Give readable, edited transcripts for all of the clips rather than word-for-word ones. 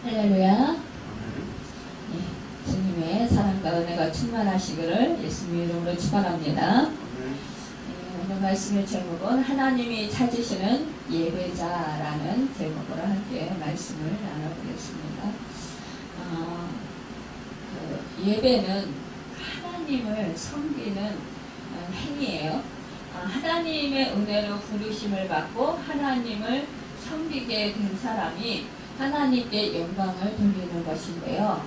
할렐루야. 네, 주님의 사랑과 은혜가 충만하시기를 예수님 이름으로 축원합니다. 오늘 말씀의 제목은 하나님이 찾으시는 예배자라는 제목으로 함께 말씀을 나눠보겠습니다. 예배는 하나님을 섬기는 행위예요. 하나님의 은혜로 부르심을 받고 하나님을 섬기게 된 사람이 하나님께 영광을 돌리는 것인데요.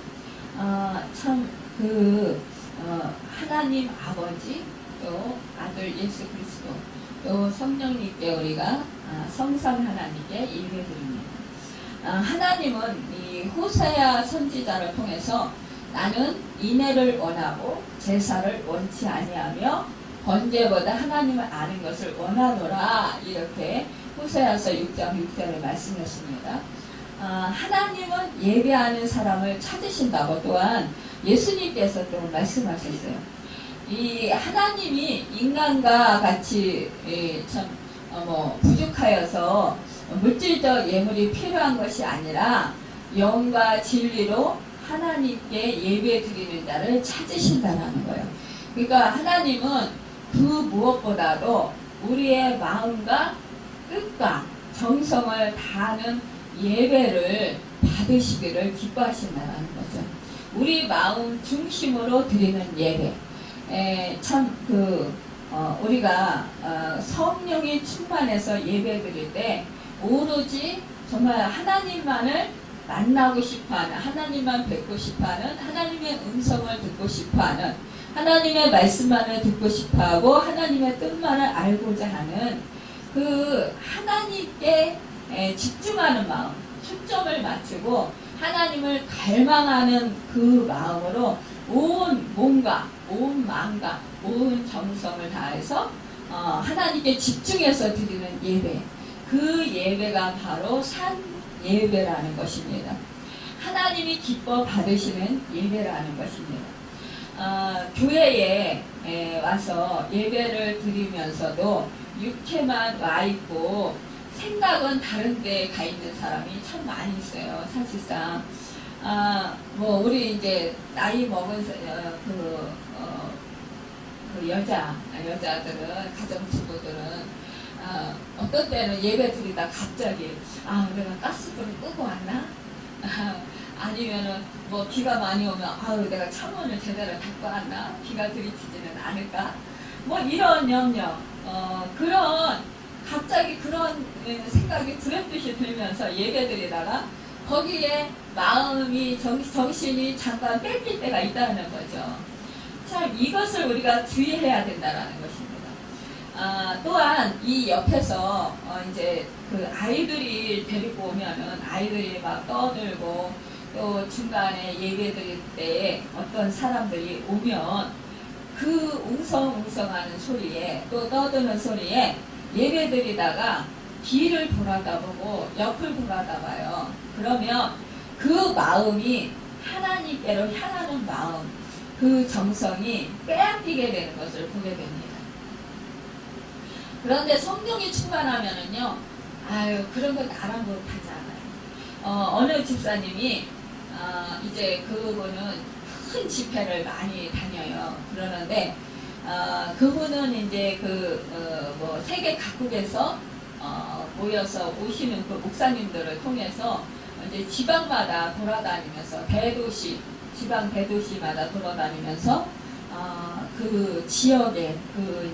하나님 아버지, 또 아들 예수 그리스도, 또 성령님께 우리가 성삼 하나님께 예배드립니다. 하나님은 이 호세아 선지자를 통해서 나는 인애를 원하고 제사를 원치 아니하며 번제보다 하나님을 아는 것을 원하노라, 이렇게 호세아서 6장 6절에 말씀했습니다. 하나님은 예배하는 사람을 찾으신다고 또한 예수님께서 또 말씀하셨어요. 이 하나님이 인간과 같이 부족하여서 물질적 예물이 필요한 것이 아니라 영과 진리로 하나님께 예배 드리는 자를 찾으신다는 거예요. 그러니까 하나님은 그 무엇보다도 우리의 마음과 뜻과 정성을 다하는 예배를 받으시기를 기뻐하신다는 거죠. 우리 마음 중심으로 드리는 예배. 우리가 성령이 충만해서 예배 드릴 때 오로지 정말 하나님만을 만나고 싶어하는, 하나님만 뵙고 싶어하는, 하나님의 음성을 듣고 싶어하는, 하나님의 말씀만을 듣고 싶어하고 하나님의 뜻만을 알고자 하는 그 하나님께 집중하는 마음, 초점을 맞추고 하나님을 갈망하는 그 마음으로 온 몸과 온 마음과 온 정성을 다해서 하나님께 집중해서 드리는 예배, 그 예배가 바로 산 예배라는 것입니다. 하나님이 기뻐 받으시는 예배라는 것입니다. 교회에 와서 예배를 드리면서도 육체만 와 있고 생각은 다른 데에 가 있는 사람이 참 많이 있어요. 사실상 우리 이제 나이 먹은 여자들은, 가정주부들은 어떤 때는 예배 드리다 갑자기 내가 가스불을 끄고 왔나? 아니면은 비가 많이 오면 내가 창문을 제대로 닫고 왔나? 비가 들이치지는 않을까? 이런 염려, 갑자기 그런 생각이 불현듯이 들면서 예배드리다가 거기에 마음이 정신이 잠깐 뺏길 때가 있다는 거죠. 참 이것을 우리가 주의해야 된다는 것입니다. 또한 이 옆에서 이제 그 아이들이 데리고 오면은 아이들이 막 떠들고, 또 중간에 예배드릴 때 어떤 사람들이 오면 그 웅성웅성하는 소리에, 또 떠드는 소리에 예배드리다가 뒤를 돌아다보고 옆을 돌아다봐요. 그러면 그 마음이 하나님께로 향하는 마음, 그 정성이 빼앗기게 되는 것을 보게 됩니다. 그런데 성령이 충만하면은요, 그런 거 나랑 못하지 않아요. 어느 집사님이 이제 그분은 큰 집회를 많이 다녀요. 그러는데 그분은 이제 세계 각국에서 모여서 오시는 그 목사님들을 통해서 이제 지방마다 돌아다니면서 지방 대도시마다 돌아다니면서 그 지역에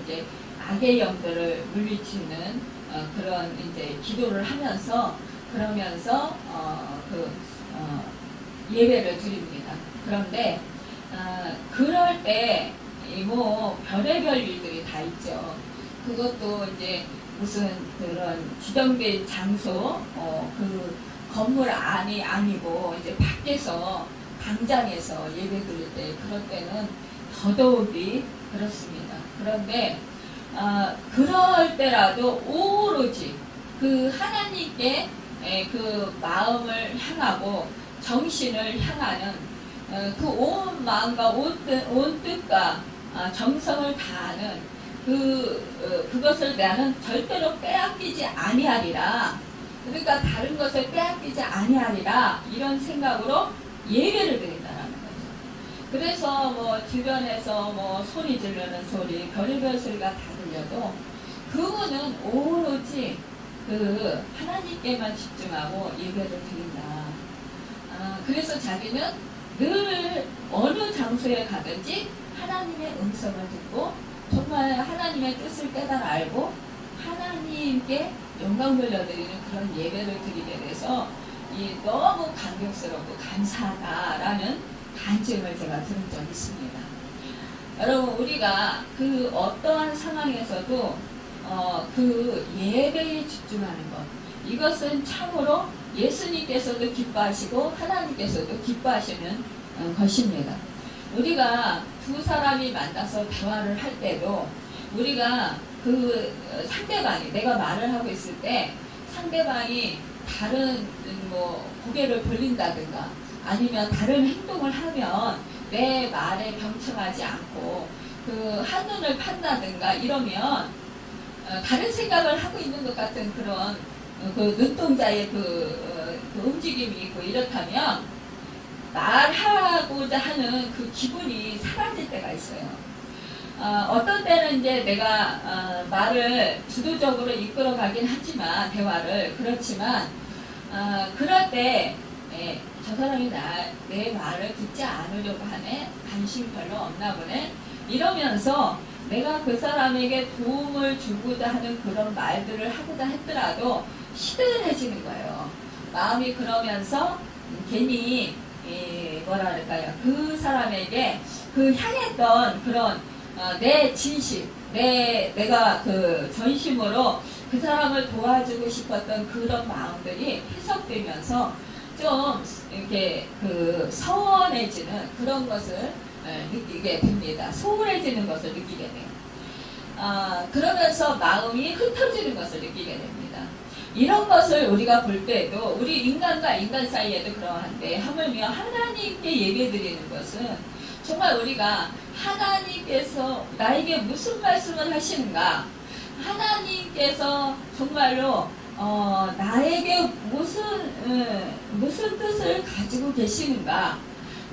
이제 악의 영들을 물리치는 그런 이제 기도를 하면서 그러면서 예배를 드립니다. 그런데 그럴 때 별의별 일들이 다 있죠. 그것도 이제 무슨 그런 지정된 장소, 그 건물 안이 아니고 이제 밖에서 광장에서 예배 드릴 때, 그럴 때는 더더욱이 그렇습니다. 그런데 그럴 때라도 오로지 그 하나님께 그 마음을 향하고 정신을 향하는 그 온 마음과 온 뜻과 정성을 다하는 그것을 나는 절대로 빼앗기지 아니하리라. 그러니까 다른 것을 빼앗기지 아니하리라 이런 생각으로 예배를 드린다라는 거죠. 그래서 뭐 주변에서 뭐 소리 지르는 소리, 별의별 소리가 다 들려도 그분은 오로지 그 하나님께만 집중하고 예배를 드린다. 그래서 자기는 늘 어느 장소에 가든지 하나님의 음성을 듣고 정말 하나님의 뜻을 깨달아 알고 하나님께 영광 돌려드리는 그런 예배를 드리게 돼서 너무 감격스럽고 감사하다라는 간증을 제가 들은 적이 있습니다. 여러분, 우리가 그 어떠한 상황에서도 그 예배에 집중하는 것, 이것은 참으로 예수님께서도 기뻐하시고 하나님께서도 기뻐하시는 것입니다. 우리가 두 사람이 만나서 대화를 할 때도 우리가 그 상대방이, 내가 말을 하고 있을 때 상대방이 다른 뭐 고개를 돌린다든가 아니면 다른 행동을 하면 내 말에 병청하지 않고 그 한눈을 판다든가 이러면 다른 생각을 하고 있는 것 같은 그런 그 눈동자의 그 움직임이 있고 이렇다면 말하고자 하는 그 기분이 사라질 때가 있어요. 어떤 때는 이제 내가 말을 주도적으로 이끌어가긴 하지만 대화를 그렇지만 그럴 때 저 사람이 내 말을 듣지 않으려고 하네, 관심 별로 없나 보네 이러면서 내가 그 사람에게 도움을 주고자 하는 그런 말들을 하고자 했더라도 시들해지는 거예요. 마음이 그러면서 괜히 뭐랄까요, 그 사람에게 그 향했던 그런 내 진심, 내가 그 전심으로 그 사람을 도와주고 싶었던 그런 마음들이 해석되면서 좀 이렇게 그 서운해지는 그런 것을 느끼게 됩니다. 소홀해지는 것을 느끼게 돼요. 그러면서 마음이 흩어지는 것을 느끼게 됩니다. 이런 것을 우리가 볼 때도 우리 인간과 인간 사이에도 그러한데 하물며 하나님께 예배드리는 것은 정말 우리가 하나님께서 나에게 무슨 말씀을 하시는가, 하나님께서 정말로 나에게 무슨 뜻을 가지고 계시는가,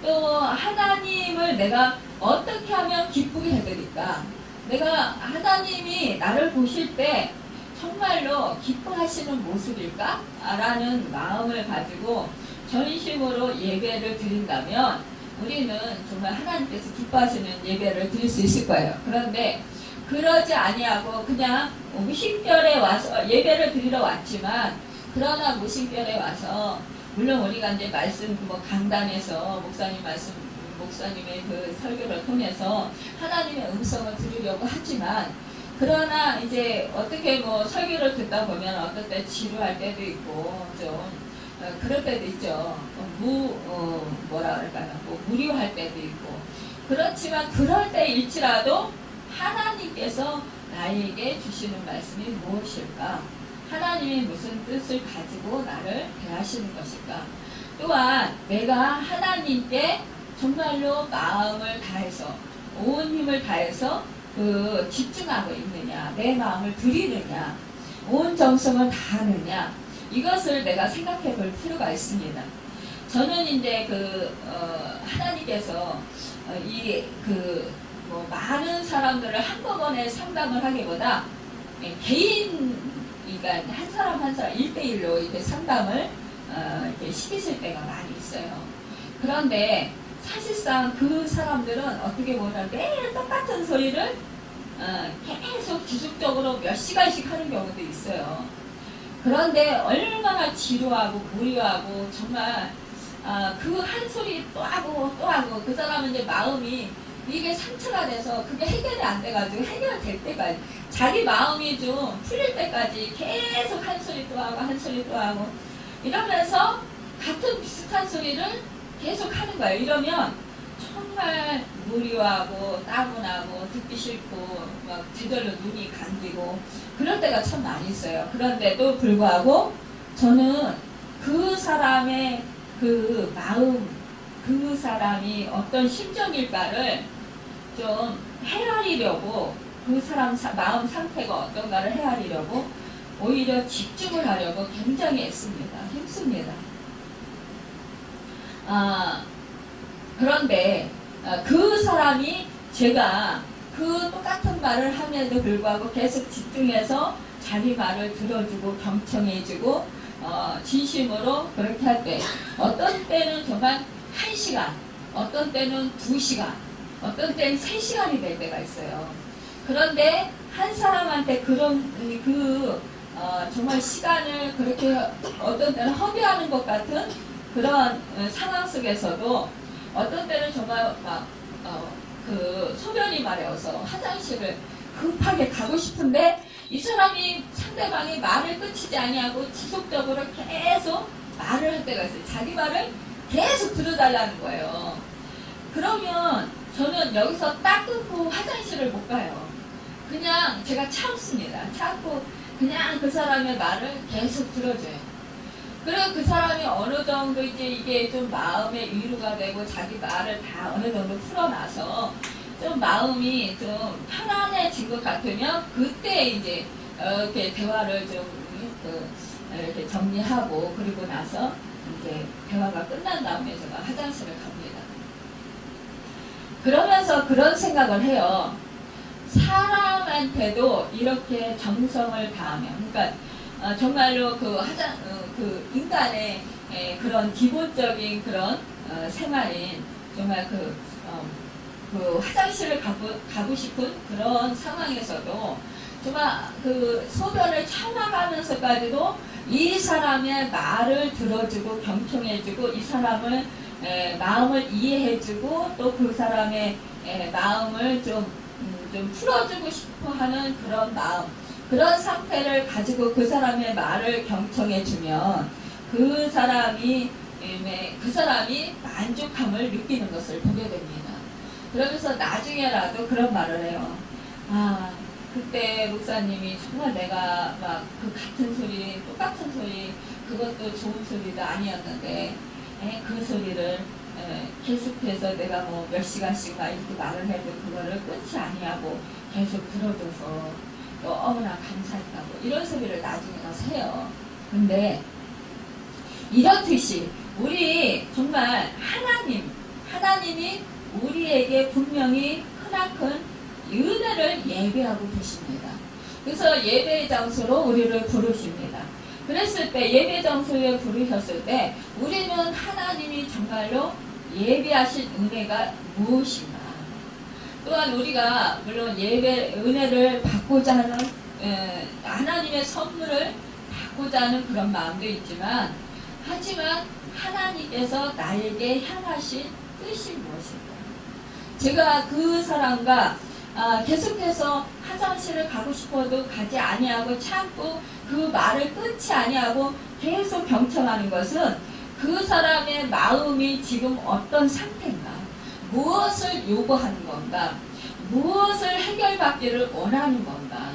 또 하나님을 내가 어떻게 하면 기쁘게 해드릴까, 내가 하나님이 나를 보실 때 정말로 기뻐하시는 모습일까? 라는 마음을 가지고 전심으로 예배를 드린다면 우리는 정말 하나님께서 기뻐하시는 예배를 드릴 수 있을 거예요. 그런데 그러지 아니하고 그냥 무심결에 와서 예배를 드리러 왔지만, 그러나 무심결에 와서 물론 우리가 이제 말씀 뭐 강단에서 목사님의 그 설교를 통해서 하나님의 음성을 들으려고 하지만, 그러나 이제 어떻게 뭐 설교를 듣다 보면 어떨 때 지루할 때도 있고 좀 그럴 때도 있죠. 뭐라 그럴까요? 뭐 무료할 때도 있고. 그렇지만 그럴 때일지라도 하나님께서 나에게 주시는 말씀이 무엇일까? 하나님이 무슨 뜻을 가지고 나를 대하시는 것일까? 또한 내가 하나님께 정말로 마음을 다해서 온 힘을 다해서 집중하고 있느냐, 내 마음을 드리느냐, 온 정성을 다하느냐, 이것을 내가 생각해 볼 필요가 있습니다. 저는 이제 하나님께서 뭐 많은 사람들을 한꺼번에 상담을 하기보다 개인, 그러니까 한 사람 한 사람 1대1로 이렇게 상담을 이렇게 시키실 때가 많이 있어요. 그런데 사실상 그 사람들은 어떻게 보면 매일 똑같은 소리를 계속 지속적으로 몇 시간씩 하는 경우도 있어요. 그런데 얼마나 지루하고 무료하고 정말 그 한 소리 또 하고 또 하고, 그 사람은 이제 마음이 이게 상처가 돼서 그게 해결이 안 돼가지고 해결될 때까지, 자기 마음이 좀 풀릴 때까지 계속 한 소리 또 하고 한 소리 또 하고 이러면서 같은 비슷한 소리를 계속 하는 거예요. 이러면 정말 무료하고 따분하고 듣기 싫고 막 제대로 눈이 감기고 그럴 때가 참 많이 있어요. 그런데도 불구하고 저는 그 사람의 그 마음, 그 사람이 어떤 심정일까를 좀 헤아리려고, 그 사람 마음 상태가 어떤가를 헤아리려고 오히려 집중을 하려고 굉장히 힘씁니다. 그런데 그 사람이 제가 그 똑같은 말을 함에도 불구하고 계속 집중해서 자기 말을 들어주고 경청해주고 진심으로 그렇게 할 때 어떤 때는 정말 1시간, 어떤 때는 2시간, 어떤 때는 3시간이 될 때가 있어요. 그런데 한 사람한테 정말 시간을 그렇게 어떤 때는 허비하는 것 같은 그런 상황 속에서도 어떤 때는 정말 소변이 마려워서 화장실을 급하게 가고 싶은데 이 사람이 상대방이 말을 끊이지 아니하고 지속적으로 계속 말을 할 때가 있어요. 자기 말을 계속 들어달라는 거예요. 그러면 저는 여기서 딱 끊고 화장실을 못 가요. 그냥 제가 참습니다. 참고 그냥 그 사람의 말을 계속 들어줘요. 그리고 그 사람이 어느 정도 이제 이게 좀 마음의 위로가 되고 자기 말을 다 어느 정도 풀어놔서 좀 마음이 좀 편안해진 것 같으면 그때 이제 이렇게 대화를 좀 이렇게 정리하고 그리고 나서 이제 대화가 끝난 다음에 제가 화장실을 갑니다. 그러면서 그런 생각을 해요. 사람한테도 이렇게 정성을 다하면, 그러니까 정말로 그 인간의 그런 기본적인 그런 생활인 정말 그 화장실을 가고 싶은 그런 상황에서도 정말 그 소변을 참아가면서까지도 이 사람의 말을 들어주고 경청해주고 이 사람을 마음을 이해해주고 또 그 사람의 마음을 좀 풀어주고 싶어 하는 그런 마음, 그런 상태를 가지고 그 사람의 말을 경청해주면 그 사람이 만족함을 느끼는 것을 보게 됩니다. 그러면서 나중에라도 그런 말을 해요. 그때 목사님이 정말 내가 막 그 같은 소리, 똑같은 소리, 그것도 좋은 소리도 아니었는데 그 소리를 계속해서 내가 뭐 몇 시간씩 막 이렇게 말을 해도 그거를 끊지 아니하고 계속 들어줘서 너무나 감사했다고 이런 소리를 나중에 가서 해요. 근데 이렇듯이 우리 정말 하나님이 우리에게 분명히 크나큰 은혜를 예배하고 계십니다. 그래서 예배의 장소로 우리를 부르십니다. 그랬을 때 예배 장소에 부르셨을 때 우리는 하나님이 정말로 예배하신 은혜가 무엇인가. 또한 우리가 물론 예배 은혜를 받고자 하는 하나님의 선물을 받고자 하는 그런 마음도 있지만 하지만 하나님께서 나에게 향하신 뜻이 무엇인가. 제가 그 사람과 계속해서 화장실을 가고 싶어도 가지 아니하고 참고 그 말을 끊지 아니하고 계속 경청하는 것은 그 사람의 마음이 지금 어떤 상태인가, 무엇을 요구하는 건가, 무엇을 해결받기를 원하는 건가.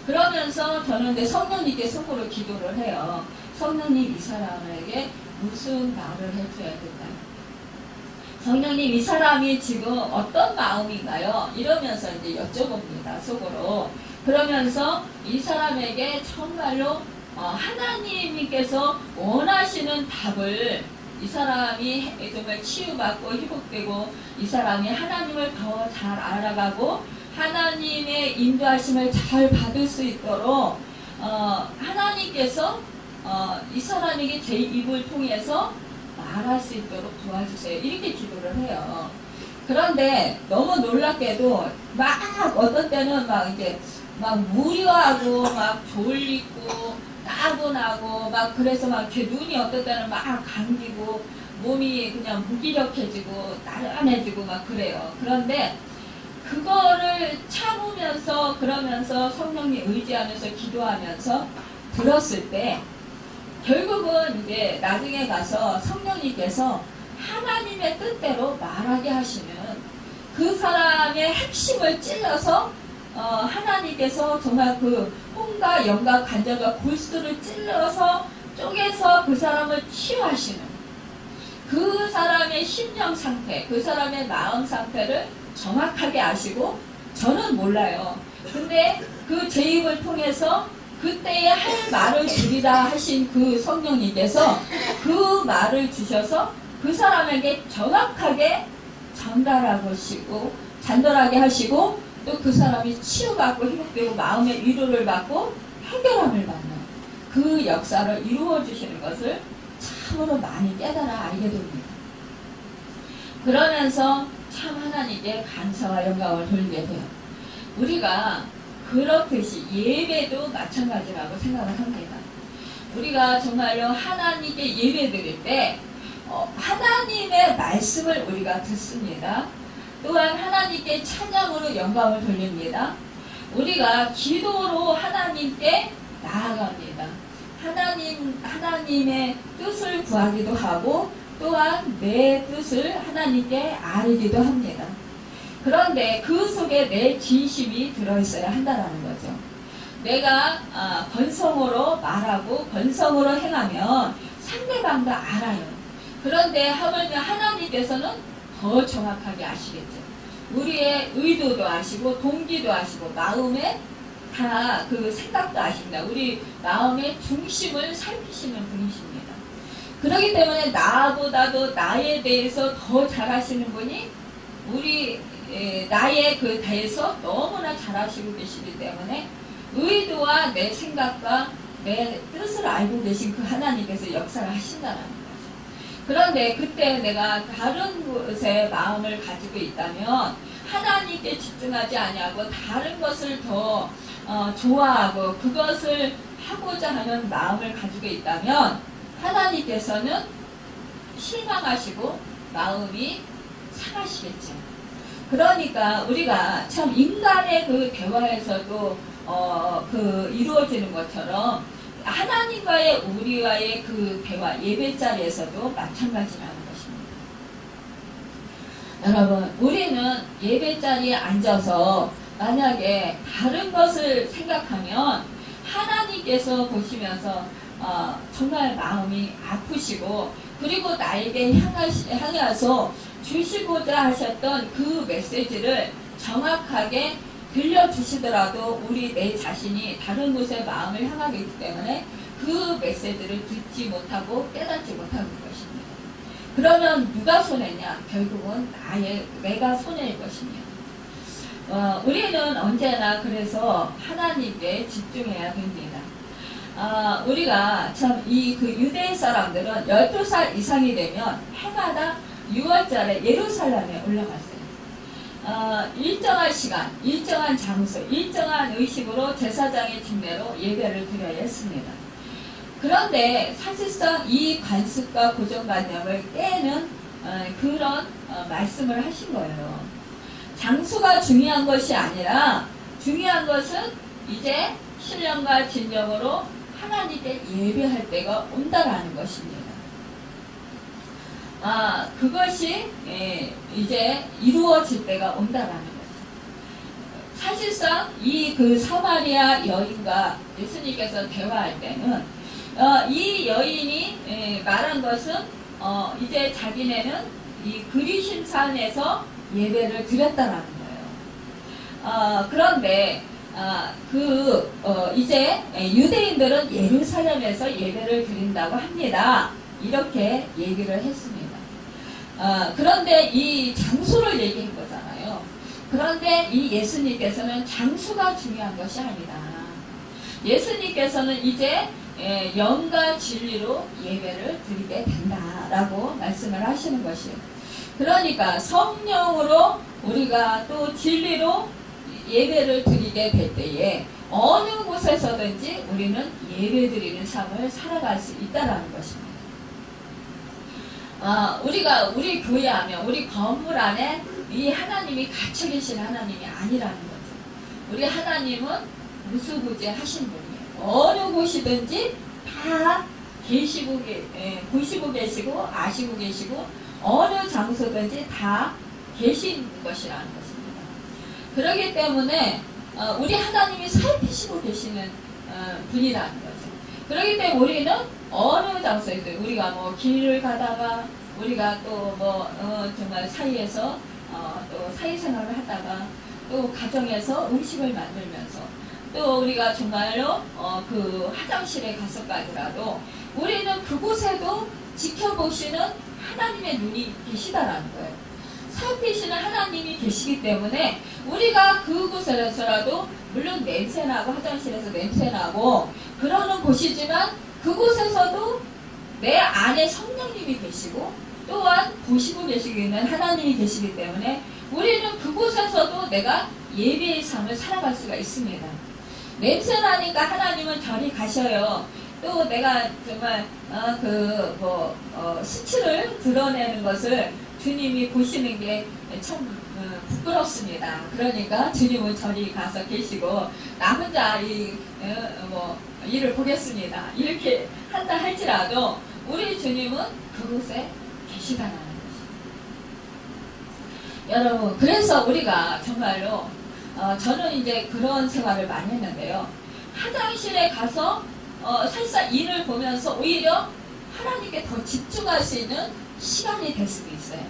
그러면서 저는 내 성령님께 속으로 기도를 해요. 성령님, 이 사람에게 무슨 말을 해줘야 된다. 성령님, 이 사람이 지금 어떤 마음인가요? 이러면서 이제 여쭤봅니다, 속으로. 그러면서 이 사람에게 정말로 하나님께서 원하시는 답을 이 사람이 정말 치유받고 회복되고 이 사람이 하나님을 더 잘 알아가고 하나님의 인도하심을 잘 받을 수 있도록 하나님께서 이 사람에게 제 입을 통해서 말할 수 있도록 도와주세요. 이렇게 기도를 해요. 그런데 너무 놀랍게도 막 어떤 때는 막 이제 막 무료하고 막 졸리고 따분하고 막 그래서 막 제 눈이 어떤 때는 막 감기고 몸이 그냥 무기력해지고 나른해지고 막 그래요. 그런데 그거를 참으면서 그러면서 성령님 의지하면서 기도하면서 들었을 때 결국은 이제 나중에 가서 성령님께서 하나님의 뜻대로 말하게 하시면 그 사람의 핵심을 찔러서 하나님께서 정말 그 혼과 영과 관절과 골수를 찔러서 쪼개서 그 사람을 치유하시는 그 사람의 심령 상태, 그 사람의 마음 상태를 정확하게 아시고 저는 몰라요. 근데 그 제 입을 통해서 그때에 할 말을 주리라 하신 그 성령님께서 그 말을 주셔서 그 사람에게 정확하게 전달하게 하시고 또 그 사람이 치유받고 회복되고 마음의 위로를 받고 해결함을 받는 그 역사를 이루어 주시는 것을 참으로 많이 깨달아 알게 됩니다. 그러면서 참 하나님께 감사와 영광을 돌리게 돼요. 우리가 그렇듯이 예배도 마찬가지라고 생각을 합니다. 우리가 정말로 하나님께 예배 드릴 때 하나님의 말씀을 우리가 듣습니다. 또한 하나님께 찬양으로 영광을 돌립니다. 우리가 기도로 하나님께 나아갑니다. 하나님의 뜻을 구하기도 하고 또한 내 뜻을 하나님께 아뢰기도 합니다. 그런데 그 속에 내 진심이 들어있어야 한다는 거죠. 내가 건성으로 말하고 건성으로 행하면 상대방도 알아요. 그런데 하물며 하나님께서는 더 정확하게 아시겠죠. 우리의 의도도 아시고 동기도 아시고 마음에 다 그 생각도 아십니다. 우리 마음의 중심을 살피시는 분이십니다. 그렇기 때문에 나보다도 나에 대해서 더 잘 아시는 분이 나에 그 대해서 너무나 잘 아시고 계시기 때문에 의도와 내 생각과 내 뜻을 알고 계신 그 하나님께서 역사를 하신다는 거죠. 그런데 그때 내가 다른 곳에 마음을 가지고 있다면 하나님께 집중하지 아니하고 다른 것을 더 좋아하고 그것을 하고자 하는 마음을 가지고 있다면 하나님께서는 실망하시고 마음이 상하시겠죠. 그러니까 우리가 참 인간의 그 대화에서도 이루어지는 것처럼 하나님과의 우리와의 그 대화 예배 자리에서도 마찬가지라는 것입니다. 여러분, 우리는 예배 자리에 앉아서 만약에 다른 것을 생각하면 하나님께서 보시면서 정말 마음이 아프시고 그리고 나에게 향해서 주시고자 하셨던 그 메시지를 정확하게 들려주시더라도 우리 내 자신이 다른 곳에 마음을 향하기 때문에 그 메시지를 듣지 못하고 깨닫지 못하는 것입니다. 그러면 누가 손해냐? 결국은 내가 손해일 것입니다. 우리는 언제나 그래서 하나님께 집중해야 됩니다. 우리가 참 그 유대 사람들은 12살 이상이 되면 해마다 6월달에 예루살렘에 올라갔어요. 일정한 시간, 일정한 장소, 일정한 의식으로 제사장의 징례로 예배를 드려야 했습니다. 그런데 사실상 이 관습과 고정관념을 깨는 그런 말씀을 하신 거예요. 장소가 중요한 것이 아니라 중요한 것은 이제 신령과 진정으로 하나님께 예배할 때가 온다라는 것입니다. 그것이 이제 이루어질 때가 온다라는 거죠. 사실상 그 사마리아 여인과 예수님께서 대화할 때는 이 여인이 말한 것은 이제 자기네는 이 그리심 산에서 예배를 드렸다라는 거예요. 그런데 이제 유대인들은 예루살렘에서 예배를 드린다고 합니다. 이렇게 얘기를 했습니다. 그런데 이 장소를 얘기한 거잖아요. 그런데 이 예수님께서는 장소가 중요한 것이 아니다. 예수님께서는 이제 영과 진리로 예배를 드리게 된다라고 말씀을 하시는 것이에요. 그러니까 성령으로 우리가 또 진리로 예배를 드리게 될 때에 어느 곳에서든지 우리는 예배 드리는 삶을 살아갈 수 있다는 것입니다. 우리 교회 하면 우리 건물 안에 이 하나님이 갇혀 계신 하나님이 아니라는 거죠. 우리 하나님은 무수부지 하신 분이에요. 어느 곳이든지 다 보시고 계시고 아시고 계시고 어느 장소든지 다 계신 것이라는 것입니다. 그렇기 때문에 우리 하나님이 살피시고 계시는 분이라는 거죠. 그렇기 때문에 우리는 어느 장소에도 우리가 뭐 길을 가다가 우리가 또 정말 사이에서 또 사회생활을 하다가 또 가정에서 음식을 만들면서 또 우리가 정말로 그 화장실에 갔을까지라도 우리는 그곳에도 지켜보시는 하나님의 눈이 계시다라는 거예요. 살피시는 하나님이 계시기 때문에 우리가 그곳에서라도 물론 냄새나고 화장실에서 냄새나고 그러는 곳이지만 그곳에서도 내 안에 성령님이 계시고 또한 보시고 계시기는 하나님이 계시기 때문에 우리는 그곳에서도 내가 예배의 삶을 살아갈 수가 있습니다. 냄새나니까 하나님은 저리 가셔요. 또 내가 정말 수치를 드러내는 것을 주님이 보시는 게 참 부끄럽습니다. 그러니까 주님은 저리 가서 계시고 나 혼자 일을 보겠습니다. 이렇게 한다 할지라도 우리 주님은 그곳에 계시다는 것입니다. 여러분, 그래서 우리가 정말로 저는 이제 그런 생활을 많이 했는데요. 화장실에 가서 설사 일을 보면서 오히려 하나님께 더 집중할 수 있는 시간이 될 수도 있어요.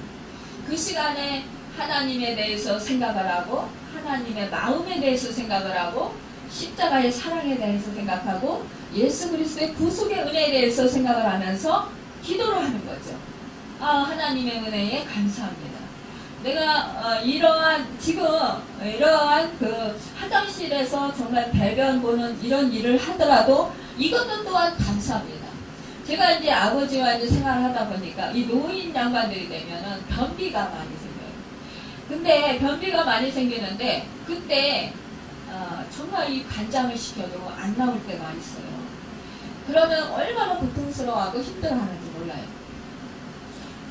그 시간에 하나님에 대해서 생각을 하고 하나님의 마음에 대해서 생각을 하고 십자가의 사랑에 대해서 생각하고 예수 그리스도의 구속의 은혜에 대해서 생각을 하면서 기도를 하는 거죠. 하나님의 은혜에 감사합니다. 내가 이러한 그 화장실에서 정말 배변 보는 이런 일을 하더라도 이것도 또한 감사합니다. 제가 이제 아버지와 이제 생활을 하다 보니까 이 노인 양반들이 되면은 변비가 많이 생겨요. 근데 변비가 많이 생기는데 그때 정말 이 간장을 시켜도 안 나올 때가 있어요. 그러면 얼마나 고통스러워하고 힘들어하는지 몰라요.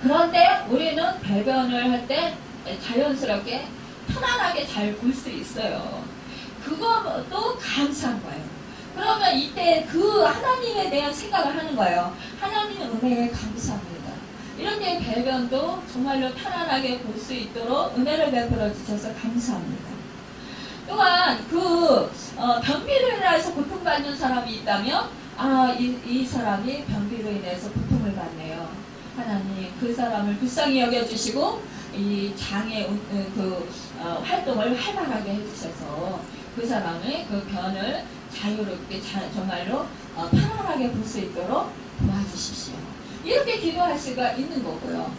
그런데 우리는 배변을 할 때 자연스럽게 편안하게 잘 볼 수 있어요. 그것도 감사한 거예요. 그러면 이때 그 하나님에 대한 생각을 하는 거예요. 하나님의 은혜에 감사합니다. 이런데 배변도 정말로 편안하게 볼 수 있도록 은혜를 베풀어 주셔서 감사합니다. 또한 변비로 인해서 고통받는 사람이 있다면 이 사람이 변비로 인해서 고통을 받네요. 하나님 그 사람을 불쌍히 여겨주시고 이 장의 활동을 활발하게 해주셔서 그 사람의 그 변을 자유롭게 정말로 편안하게 볼 수 있도록 도와주십시오. 이렇게 기도할 수가 있는 거고요.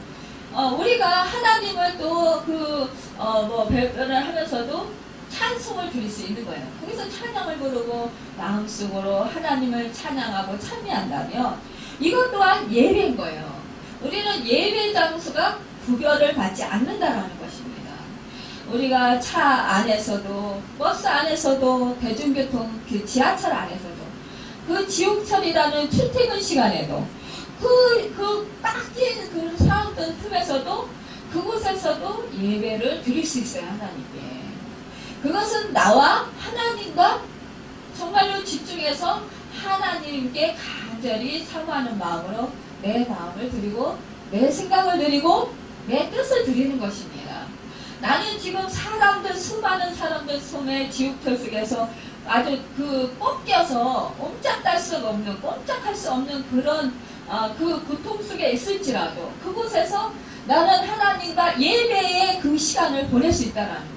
우리가 하나님을 또 배변을 하면서도 찬송을 드릴 수 있는 거예요. 거기서 찬양을 부르고 마음속으로 하나님을 찬양하고 찬미한다면 이것 또한 예배인 거예요. 우리는 예배 장소가 구별을 받지 않는다라는 것입니다. 우리가 차 안에서도 버스 안에서도 대중교통 그 지하철 안에서도 그 지옥철이라는 출퇴근 시간에도 딱 낀 그 사람들 틈에서도 그곳에서도 예배를 드릴 수 있어요. 하나님께. 그것은 나와 하나님과 정말로 집중해서 하나님께 간절히 사모하는 마음으로 내 마음을 드리고 내 생각을 드리고 내 뜻을 드리는 것입니다. 나는 지금 수많은 사람들 손에 지옥철 속에서 아주 꺾여서 꼼짝할 수 없는 그런 그 고통 속에 있을지라도 그곳에서 나는 하나님과 예배의 그 시간을 보낼 수 있다는 거예요.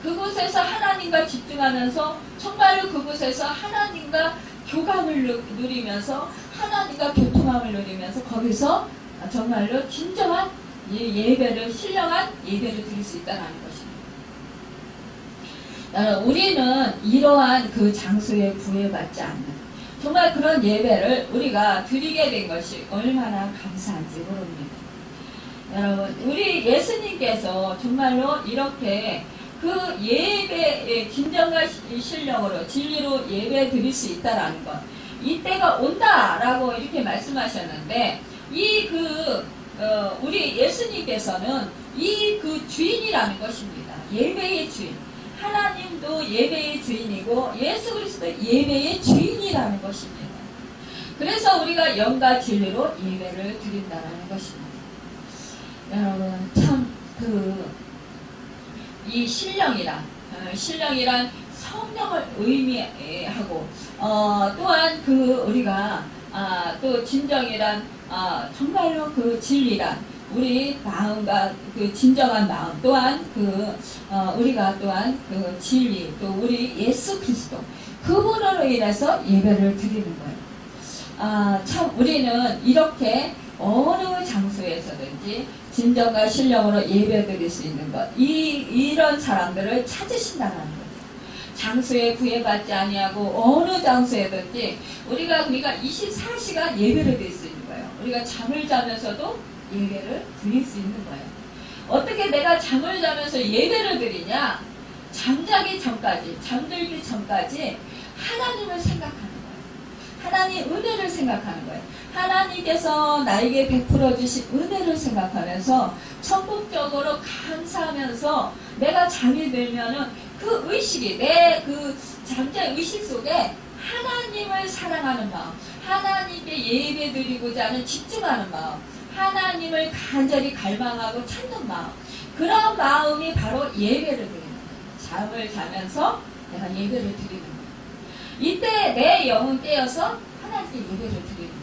그곳에서 하나님과 집중하면서 정말로 그곳에서 하나님과 교감을 누리면서 하나님과 교통함을 누리면서 거기서 정말로 진정한 예배를 신령한 예배를 드릴 수 있다는 것입니다. 우리는 이러한 그 장소에 구애받지 않는 정말 그런 예배를 우리가 드리게 된 것이 얼마나 감사한지 모릅니다. 여러분, 우리 예수님께서 정말로 이렇게 그 예배의 진정과 신령으로 진리로 예배 드릴 수 있다라는 것, 이때가 온다라고 이렇게 말씀하셨는데 우리 예수님께서는 그 주인이라는 것입니다. 예배의 주인. 하나님도 예배의 주인이고 예수 그리스도 예배의 주인이라는 것입니다. 그래서 우리가 영과 진리로 예배를 드린다는 것입니다. 여러분 참 이 신령이란 성령을 의미하고 또한 우리가 또 진정이란 정말로 그 진리란 우리 마음과 그 진정한 마음 또한 우리가 또한 그 진리 또 우리 예수 그리스도 그분으로 인해서 예배를 드리는 거예요. 참 우리는 이렇게 어느 장소에서든지 진정과 신령으로 예배 드릴 수 있는 것, 이런 사람들을 찾으신다는 거예요. 장소에 구애받지 아니하고 어느 장소에든지 우리가 24시간 예배를 드릴 수 있는 거예요. 우리가 잠을 자면서도 예배를 드릴 수 있는 거예요. 어떻게 내가 잠을 자면서 예배를 드리냐? 잠자기 전까지, 잠들기 전까지 하나님을 생각하는 거예요. 하나님 은혜를 생각하는 거예요. 하나님께서 나에게 베풀어 주신 은혜를 생각하면서 전폭적으로 감사하면서 내가 잠이 들면은 그 의식이, 내 그 잠자의 의식 속에 하나님을 사랑하는 마음, 하나님께 예배 드리고자 하는 집중하는 마음, 하나님을 간절히 갈망하고 찾는 마음, 그런 마음이 바로 예배를 드리는 거예요. 잠을 자면서 내가 예배를 드리는 거예요. 이때 내 영은 깨어서 하나님께 예배를 드리는 거예요.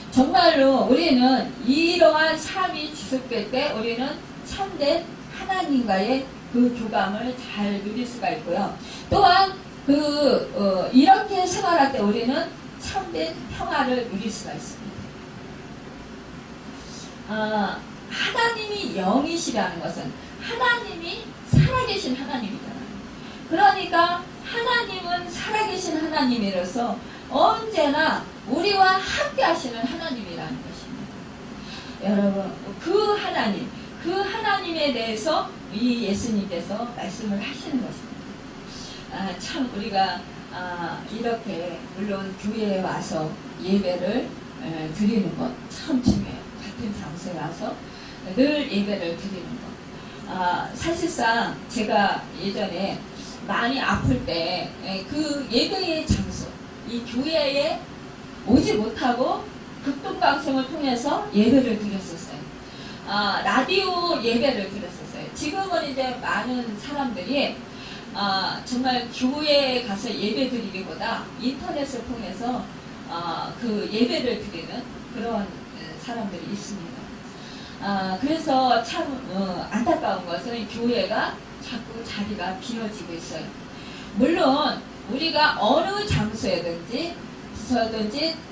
정말로 우리는 이러한 삶이 지속될 때 우리는 참된 하나님과의 그 교감을 잘 누릴 수가 있고요. 또한 이렇게 생활할 때 우리는 참된 평화를 누릴 수가 있습니다. 하나님이 영이시라는 것은 하나님이 살아계신 하나님이잖아요. 그러니까 하나님은 살아계신 하나님이라서 언제나 우리와 함께 하시는 하나님이라는 것입니다. 여러분, 그 하나님에 대해서 이 예수님께서 말씀을 하시는 것입니다. 참 우리가 이렇게 물론 교회에 와서 예배를 드리는 것 참 중요해요. 같은 장소에 와서 늘 예배를 드리는 것. 사실상 제가 예전에 많이 아플 때 그 예배의 장소, 이 교회에 오지 못하고 극동방송을 통해서 예배를 드렸었어요. 라디오 예배를 드렸었어요. 지금은 이제 많은 사람들이 정말 교회에 가서 예배 드리기보다 인터넷을 통해서 그 예배를 드리는 그런 사람들이 있습니다. 그래서 참 안타까운 것은 교회가 자꾸 자리가 비어지고 있어요. 물론 우리가 어느 장소에든지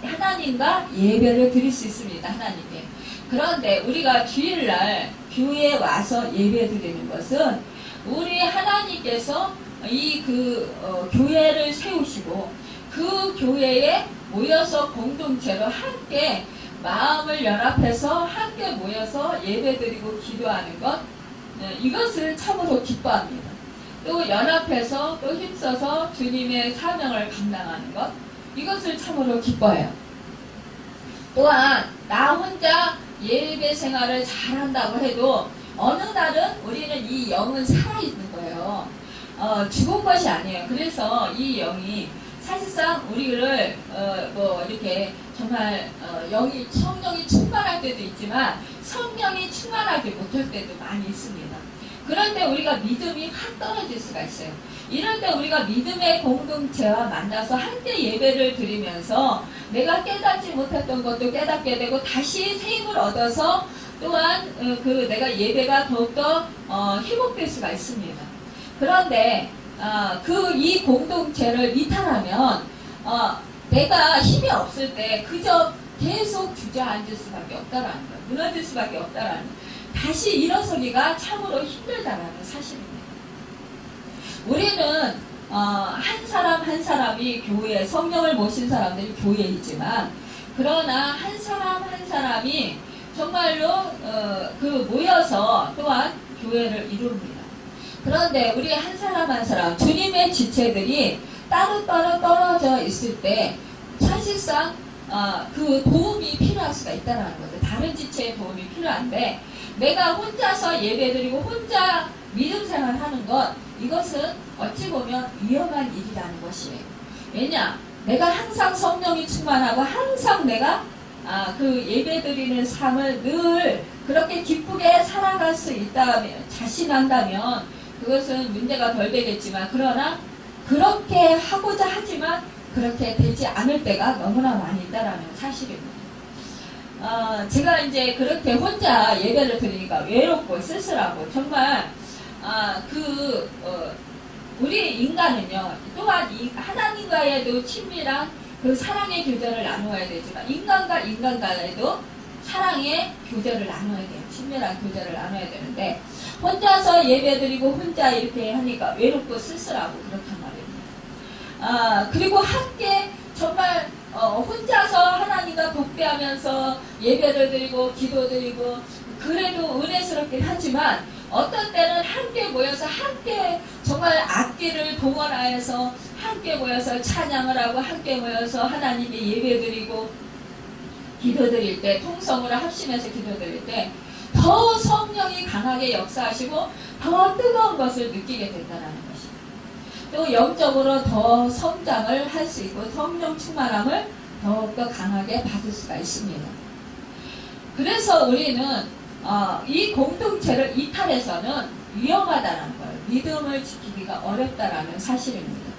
하나님과 예배를 드릴 수 있습니다. 하나님께. 그런데 우리가 주일날 교회에 와서 예배 드리는 것은 우리 하나님께서 교회를 세우시고 그 교회에 모여서 공동체로 함께 마음을 연합해서 함께 모여서 예배드리고 기도하는 것, 이것을 참으로 기뻐합니다. 또 연합해서 또 힘써서 주님의 사명을 감당하는 것, 이것을 참으로 기뻐해요. 또한 나 혼자 예배 생활을 잘한다고 해도 어느 날은 우리는 이 영은 살아있는 거예요. 죽은 것이 아니에요. 그래서 이 영이 사실상 우리를 이렇게 정말 성령이 충만할 때도 있지만 성령이 충만하지 못할 때도 많이 있습니다. 그럴 때 우리가 믿음이 확 떨어질 수가 있어요. 이럴 때 우리가 믿음의 공동체와 만나서 함께 예배를 드리면서 내가 깨닫지 못했던 것도 깨닫게 되고 다시 새 힘을 얻어서 또한 내가 예배가 더욱더 회복될 수가 있습니다. 그런데 이 공동체를 이탈하면 내가 힘이 없을 때 그저 계속 주저앉을 수밖에 없다라는 거예요. 무너질 수밖에 없다라는 거예요. 다시 일어서기가 참으로 힘들다라는 사실입니다. 우리는 한 사람 한 사람이 교회, 성령을 모신 사람들이 교회이지만 그러나 한 사람 한 사람이 정말로 모여서 또한 교회를 이룹니다. 그런데 우리 한 사람 한 사람 주님의 지체들이 따로따로 떨어져 있을 때 사실상 그 도움이 필요할 수가 있다는 거죠. 다른 지체의 도움이 필요한데 내가 혼자서 예배드리고 혼자 믿음 생활하는 것, 이것은 어찌 보면 위험한 일이라는 것이에요. 왜냐? 내가 항상 성령이 충만하고 항상 내가 그 예배드리는 삶을 늘 그렇게 기쁘게 살아갈 수 있다면, 자신한다면 그것은 문제가 덜 되겠지만 그러나 그렇게 하고자 하지만 그렇게 되지 않을 때가 너무나 많이 있다는 사실입니다. 제가 이제 그렇게 혼자 예배를 드리니까 외롭고 쓸쓸하고 정말 우리 인간은요, 또한 하나님과의도 친밀한 그 사랑의 교제를 나누어야 되지만, 인간과 인간 간에도 사랑의 교제를 나눠야 돼요. 친밀한 교제를 나눠야 되는데, 혼자서 예배드리고 혼자 이렇게 하니까 외롭고 쓸쓸하고 그렇단 말입니다. 그리고 함께 정말 혼자서 하나님과 독배하면서 예배를 드리고 기도드리고 그래도 은혜스럽긴 하지만, 어떤 때는 함께 모여서 함께 정말 악기를 동원하여서 함께 모여서 찬양을 하고 함께 모여서 하나님께 예배드리고 기도드릴 때, 통성으로 합심해서 기도드릴 때 더 성령이 강하게 역사하시고 더 뜨거운 것을 느끼게 된다는 것입니다. 또 영적으로 더 성장을 할 수 있고 성령 충만함을 더욱더 강하게 받을 수가 있습니다. 그래서 우리는 이 공동체를 이탈해서는 위험하다는 걸, 믿음을 지키기가 어렵다라는 사실입니다.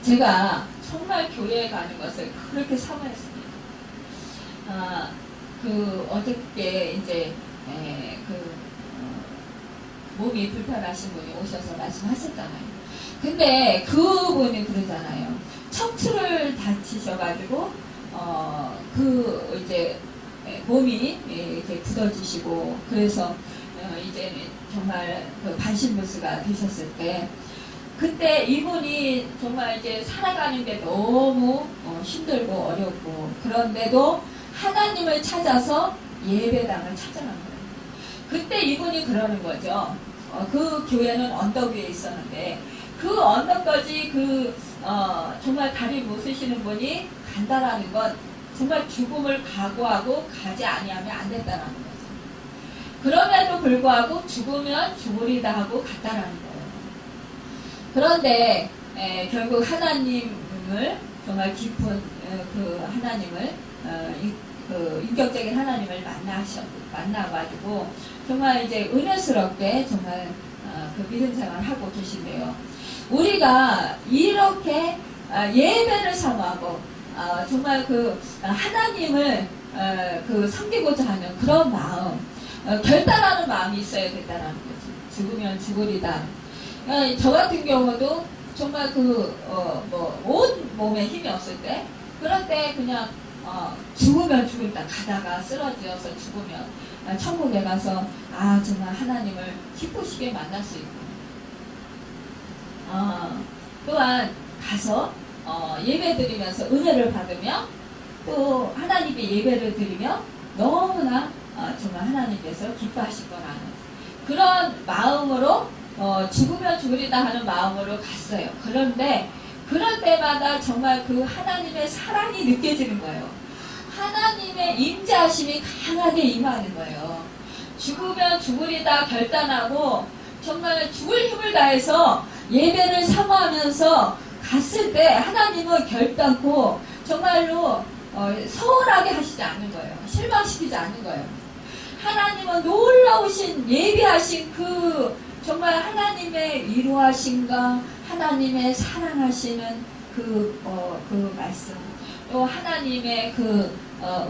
제가 정말 교회에 가는 것을 그렇게 사모했습니다. 어저께 이제 몸이 불편하신 분이 오셔서 말씀하셨잖아요. 근데 그분이 그러잖아요. 척추를 다치셔가지고 이제 몸이 이렇게 굳어지시고, 그래서 이제는 정말 그 반신불수가 되셨을 때, 그때 이분이 정말 이제 살아가는데 너무 힘들고 어렵고, 그런데도 하나님을 찾아서 예배당을 찾아간 거예요. 그때 이분이 그러는 거죠. 그 교회는 언덕 위에 있었는데 그 언덕까지 정말 다리 못 쓰시는 분이 간다라는 건 정말 죽음을 각오하고 가지 아니하면 안 된다라는 거죠. 그럼에도 불구하고 죽으면 죽으리다 하고 갔다라는 거예요. 그런데 결국 하나님을, 정말 깊은 그 하나님을, 인격적인 하나님을 만나가지고 정말 이제 은혜스럽게 정말 그 믿음 생활을 하고 계신데요. 우리가 이렇게 예배를 사모하고 정말 그 하나님을 섬기고자 하는 그런 마음, 결단하는 마음이 있어야 된다는 거지. 죽으면 죽으리다. 저 같은 경우도 정말 온 몸에 힘이 없을 때, 그럴 때 그냥 죽으면 죽을다 가다가 쓰러져서 죽으면 천국에 가서 정말 하나님을 기쁘시게 만날 수 있고, 또한 가서 예배 드리면서 은혜를 받으며 또 하나님께 예배를 드리며 너무나 정말 하나님께서 기뻐하실 거라는 그런 마음으로 죽으면 죽으리다 하는 마음으로 갔어요. 그런데 그럴 때마다 정말 그 하나님의 사랑이 느껴지는 거예요. 하나님의 임재하심이 강하게 임하는 거예요. 죽으면 죽으리다 결단하고 정말 죽을 힘을 다해서 예배를 사모하면서 갔을 때 하나님은 결단코 정말로 서운하게 하시지 않는 거예요. 실망시키지 않는 거예요. 하나님은 놀라우신 예배하신 정말 하나님의 위로하심과 하나님의 사랑하시는 그 말씀, 또 하나님의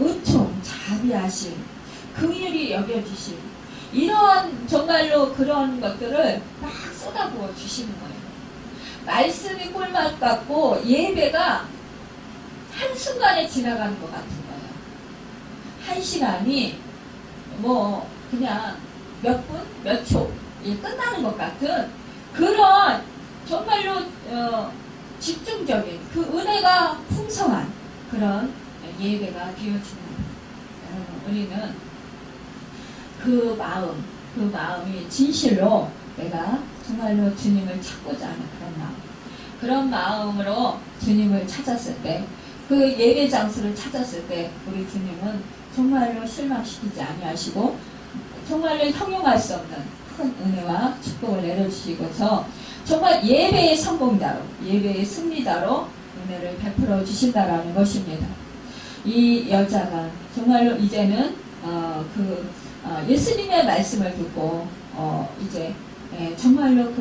은총, 자비하심, 긍휼히 여겨주심, 이러한 정말로 그런 것들을 막 쏟아부어 주시는 거예요. 말씀이 꿀맛 같고 예배가 한순간에 지나가는 것 같은 거예요. 한 시간이 그냥 몇 분, 몇 초 끝나는 것 같은 그런 정말로 집중적인 그 은혜가 풍성한 그런 예배가 되어지는 거예요. 우리는 그 마음이 진실로 내가 정말로 주님을 찾고자 하는 그런 마음으로 주님을 찾았을 때, 그 예배 장소를 찾았을 때 우리 주님은 정말로 실망시키지 아니하시고 정말로 형용할 수 없는 큰 은혜와 축복을 내려주시고서 정말 예배의 성공자로, 예배의 승리자로 은혜를 베풀어 주신다라는 것입니다. 이 여자가 정말로 이제는 예수님의 말씀을 듣고 이제 정말로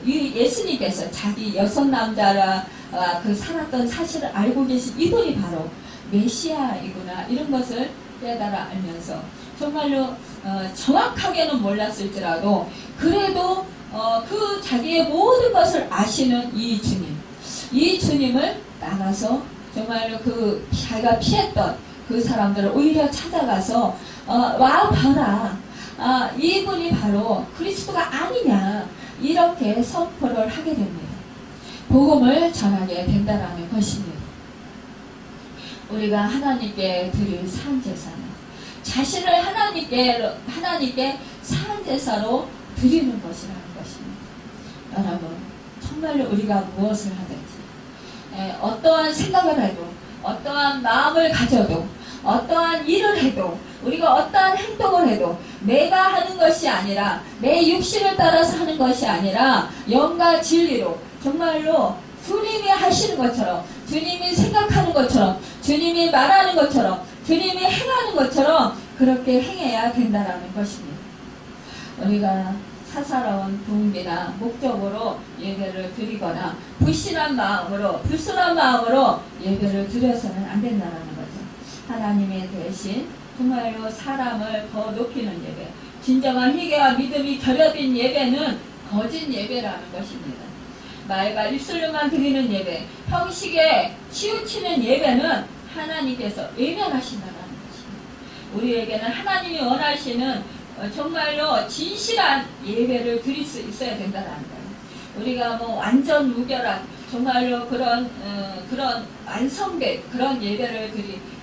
예수님께서 자기 여섯 남자와 살았던 사실을 알고 계신 이분이 바로 메시아이구나, 이런 것을 깨달아 알면서 정말로 정확하게는 몰랐을지라도 그래도 그 자기의 모든 것을 아시는 이 주님을 나가서 정말로 그 자기가 피했던 그 사람들을 오히려 찾아가서 와 봐라, 이분이 바로 그리스도가 아니냐, 이렇게 선포를 하게 됩니다. 복음을 전하게 된다라는 것입니다. 우리가 하나님께 드릴 산제사는 자신을 하나님께 산제사로 드리는 것이라는 것입니다. 여러분, 정말로 우리가 무엇을 하든지, 어떠한 생각을 해도, 어떠한 마음을 가져도, 어떠한 일을 해도, 우리가 어떠한 행동을 해도 내가 하는 것이 아니라, 내 육신을 따라서 하는 것이 아니라 영과 진리로 정말로 주님이 하시는 것처럼, 주님이 생각하는 것처럼, 주님이 말하는 것처럼, 주님이 행하는 것처럼 그렇게 행해야 된다는 것입니다. 우리가 사사로운 동기나 목적으로 예배를 드리거나 불순한 마음으로 예배를 드려서는 안 된다는 거죠. 하나님의 대신 정말로 사람을 더 높이는 예배, 진정한 희귀와 믿음이 결여된 예배는 거짓 예배라는 것입니다. 말과 입술로만 드리는 예배, 형식에 치우치는 예배는 하나님께서 외면하신다는 것입니다. 우리에게는 하나님이 원하시는 정말로 진실한 예배를 드릴 수 있어야 된다는 거예요. 우리가 뭐 완전 무결한 정말로 그런 완성된 그런 예배를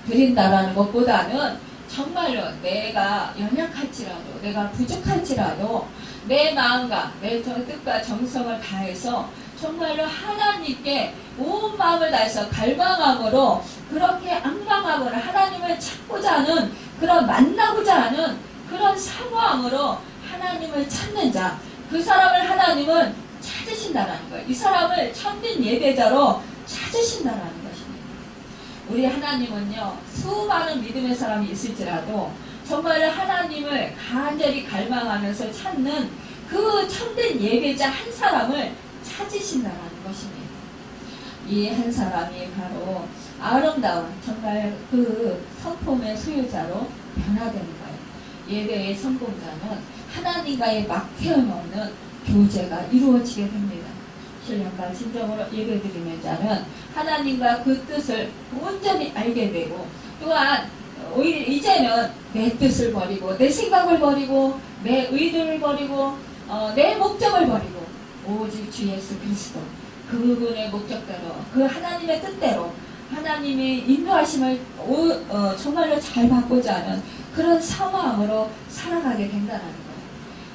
드린다라는 것보다는 정말로 내가 연약할지라도, 내가 부족할지라도 내 마음과 내 뜻과 정성을 다해서 정말로 하나님께 온 마음을 다해서 갈망함으로, 그렇게 앙망함으로 하나님을 찾고자 하는, 그런 만나고자 하는 그런 사모함으로 하나님을 찾는 자, 그 사람을 하나님은 찾으신다는 거예요. 이 사람을 참된 예배자로 찾으신다는 것입니다. 우리 하나님은요, 수많은 믿음의 사람이 있을지라도 정말 하나님을 간절히 갈망하면서 찾는 그 참된 예배자 한 사람을 찾으신다는 것입니다. 이 한 사람이 바로 아름다운 정말 그 성품의 소유자로 변화되는 거예요. 예배의 성공자는 하나님과의 막힘 없는 교제가 이루어지게 됩니다. 신령과 진정으로 예배드리는 자는 하나님과 그 뜻을 온전히 알게 되고, 또한 오히려 이제는 내 뜻을 버리고, 내 생각을 버리고, 내 의도를 버리고, 내 목적을 버리고, 오직 주 예수 그리스도, 그분의 목적대로, 그 하나님의 뜻대로, 하나님의 인도하심을 정말로 잘 받고자 하는 그런 사모함으로 살아가게 된다는 거예요.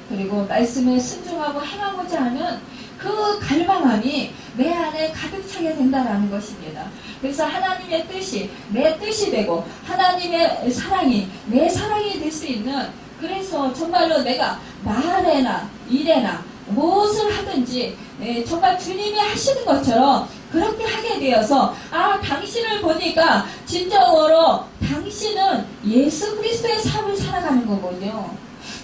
그리고 말씀에 순종하고 행하고자 하는 그 갈망함이 내 안에 가득 차게 된다는 것입니다. 그래서 하나님의 뜻이 내 뜻이 되고, 하나님의 사랑이 내 사랑이 될 수 있는, 그래서 정말로 내가 말에나 일에나 무엇을 하든지 정말 주님이 하시는 것처럼 그렇게 하게 되어서, 당신을 보니까 진정으로 당신은 예수 그리스도의 삶을 살아가는 거군요.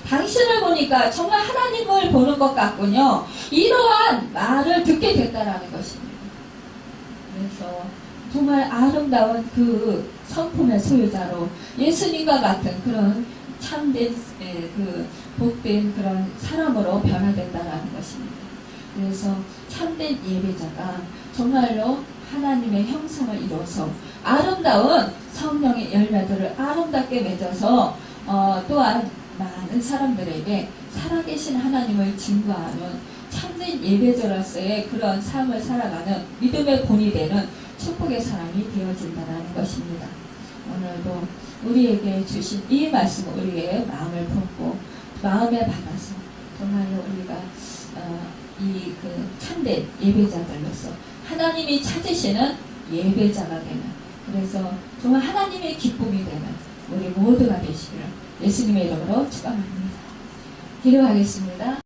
당신을 보니까 정말 하나님을 보는 것 같군요. 이러한 말을 듣게 된다는 것입니다. 그래서 정말 아름다운 그 성품의 소유자로 예수님과 같은 그런 참된 그 복된 그런 사람으로 변화된다는 것입니다. 그래서 참된 예배자가 정말로 하나님의 형상을 이루어서 아름다운 성령의 열매들을 아름답게 맺어서 또한 많은 사람들에게 살아계신 하나님을 증거하는 참된 예배자로서의 그런 삶을 살아가는 믿음의 본이 되는 축복의 사람이 되어진다는 것입니다. 오늘도 우리에게 주신 이 말씀, 우리의 마음을 품고 마음에 받아서 정말로 우리가 이 그 참된 예배자들로서 하나님이 찾으시는 예배자가 되는, 그래서 정말 하나님의 기쁨이 되는 우리 모두가 되시기를 예수님의 이름으로 축원합니다. 기도하겠습니다.